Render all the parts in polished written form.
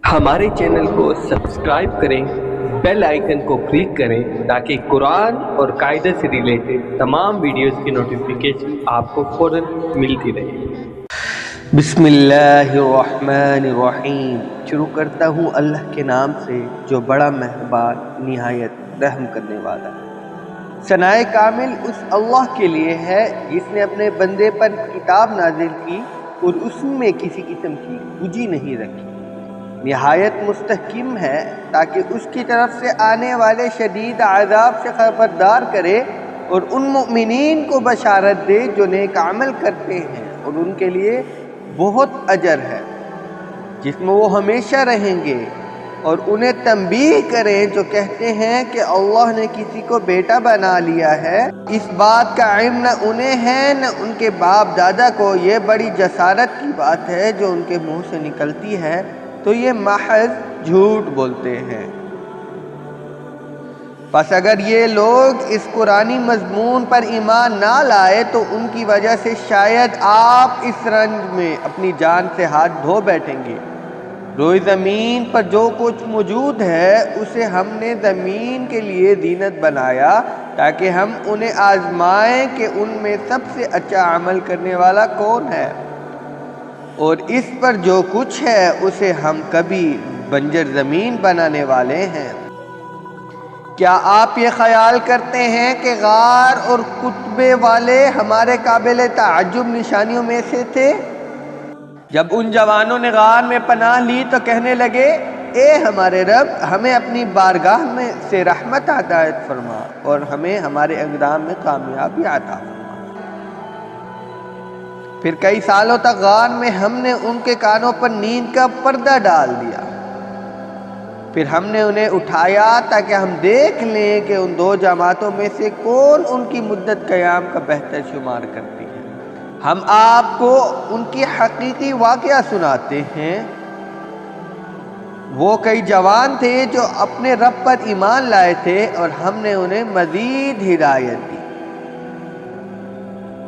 हमारे चैनल को सब्सक्राइब करें, बेल आइकन को क्लिक करें ताकि कुरान और कायदे से रिलेटेड तमाम वीडियोस की नोटिफिकेशन आपको फौरन मिलती रहे। बिस्मिल्लाहिर्रहमानिर्रहीम। शुरू करता हूँ अल्लाह के नाम से जो बड़ा मेहरबान निहायत रहम करने वाला है। सनाए कामिल उस अल्लाह के लिए है जिसने अपने बंदे पर किताब नाजिल की और उसमें किसी किस्म की गुजी नहीं रखी। निहायत मुस्तहकिम है ताकि उसकी तरफ से आने वाले शदीद आज़ाब से खबरदार करे और उन मुमिनीन को बशारत दे जो नेक अमल करते हैं और उनके लिए बहुत अजर है जिसमें वो हमेशा रहेंगे। और उन्हें तंबीह करें जो कहते हैं कि अल्लाह ने किसी को बेटा बना लिया है। इस बात का इल्म न उन्हें है न उनके बाप दादा को। ये बड़ी जसारत की बात है जो उनके मुंह से निकलती है, तो ये महज झूठ बोलते हैं। बस अगर ये लोग इस कुरानी मजमून पर ईमान ना लाए तो उनकी वजह से शायद आप इस रंज में अपनी जान से हाथ धो बैठेंगे। रोए ज़मीन पर जो कुछ मौजूद है उसे हमने ज़मीन के लिए जीनत बनाया ताकि हम उन्हें आजमाएं कि उनमें सबसे अच्छा अमल करने वाला कौन है, और इस पर जो कुछ है उसे हम कभी बंजर ज़मीन बनाने वाले हैं। क्या आप ये ख्याल करते हैं कि गार और कुतबे वाले हमारे काबिल ताज्जुब निशानियों में से थे? जब उन जवानों ने गार में पनाह ली तो कहने लगे, ए हमारे रब, हमें अपनी बारगाह में से रहमत अतायत फरमा और हमें हमारे इक़दाम में कामयाबी अता फरमा। फिर कई सालों तक गार में हमने उनके कानों पर नींद का पर्दा डाल दिया। फिर हमने उन्हें उठाया ताकि हम देख लें कि उन दो जमातों में से कौन उनकी मुद्दत क़याम का बेहतर शुमार करती है। हम आपको उनकी हकीकी वाक़या सुनाते हैं। वो कई जवान थे जो अपने रब पर ईमान लाए थे और हमने उन्हें मज़ीद हिदायत दी।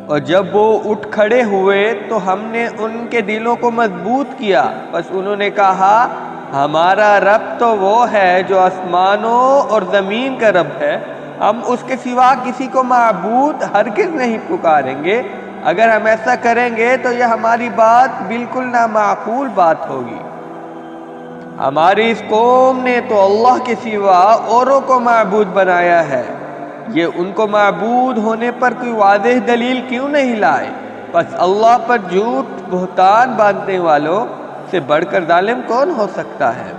और जब वो उठ खड़े हुए तो हमने उनके दिलों को मजबूत किया। बस उन्होंने कहा, हमारा रब तो वो है जो आसमानों और ज़मीन का रब है, हम उसके सिवा किसी को माबूद हरगिज़ नहीं पुकारेंगे। अगर हम ऐसा करेंगे तो यह हमारी बात बिल्कुल नामाकूल बात होगी। हमारी इस कौम ने तो अल्लाह के सिवा औरों को माबूद बनाया है। ये उनको माबूद होने पर कोई वाज़ेह दलील क्यों नहीं लाए? बस अल्लाह पर झूठ बुहतान बांधने वालों से बढ़कर जालिम कौन हो सकता है।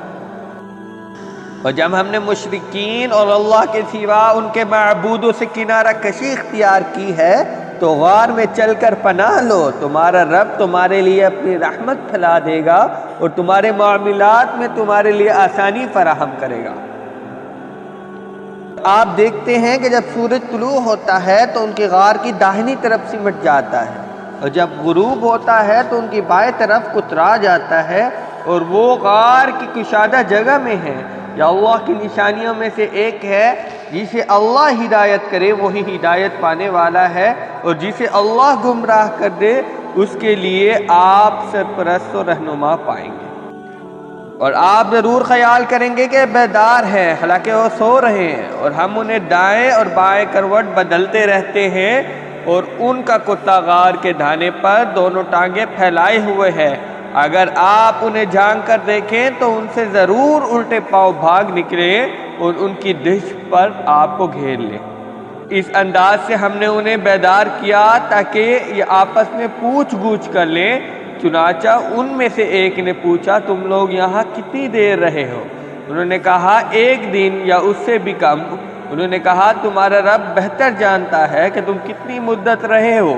और जब हमने मुशरिकीन और अल्लाह के सिवा उनके माबूदों से किनारा कशी इख्तियार की है तो गार में चलकर पनाह लो, तुम्हारा रब तुम्हारे लिए अपनी रहमत फैला देगा और तुम्हारे मामलात में तुम्हारे लिए आसानी फराहम करेगा। आप देखते हैं कि जब सूरज तुलू होता है तो उनकी गार की दाहिनी तरफ सिमट जाता है और जब गुरूब होता है तो उनकी बाएं तरफ कुतरा जाता है और वो गार की कुशादा जगह में है। या अल्लाह की निशानियों में से एक है, जिसे अल्लाह हिदायत करे वही हिदायत पाने वाला है और जिसे अल्लाह गुमराह कर दे उसके लिए आप सरपरस्त और रहनुमा पाएंगे। और आप ज़रूर ख्याल करेंगे कि बेदार हैं, हालांकि वो सो रहे हैं, और हम उन्हें दाएं और बाएं करवट बदलते रहते हैं और उनका कुत्ता गार के धाने पर दोनों टांगें फैलाए हुए है। अगर आप उन्हें झांक कर देखें तो उनसे ज़रूर उल्टे पांव भाग निकले और उनकी डिश पर आपको घेर ले। इस अंदाज से हमने उन्हें बेदार किया ताकि ये आपस में पूछ गूछ कर लें। चुनाचा उनमें से एक ने पूछा, तुम लोग यहाँ कितनी देर रहे हो? उन्होंने कहा, एक दिन या उससे भी कम। उन्होंने कहा, तुम्हारा रब बेहतर जानता है कि तुम कितनी मुद्दत रहे हो।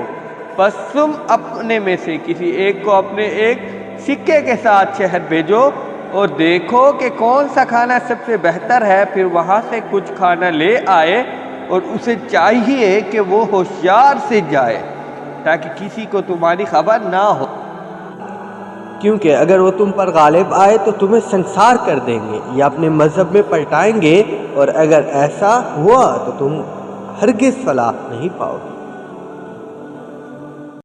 बस तुम अपने में से किसी एक को अपने एक सिक्के के साथ शहर भेजो और देखो कि कौन सा खाना सबसे बेहतर है। फिर वहाँ से कुछ खाना ले आए और उसे चाहिए कि वो होशियार से जाए ताकि किसी को तुम्हारी खबर ना हो, क्योंकि अगर वो तुम पर गालिब आए तो तुम्हें संसार कर देंगे या अपने मजहब में पलटाएंगे, और अगर ऐसा हुआ तो तुम हरगिज़ फलाह नहीं पाओगे।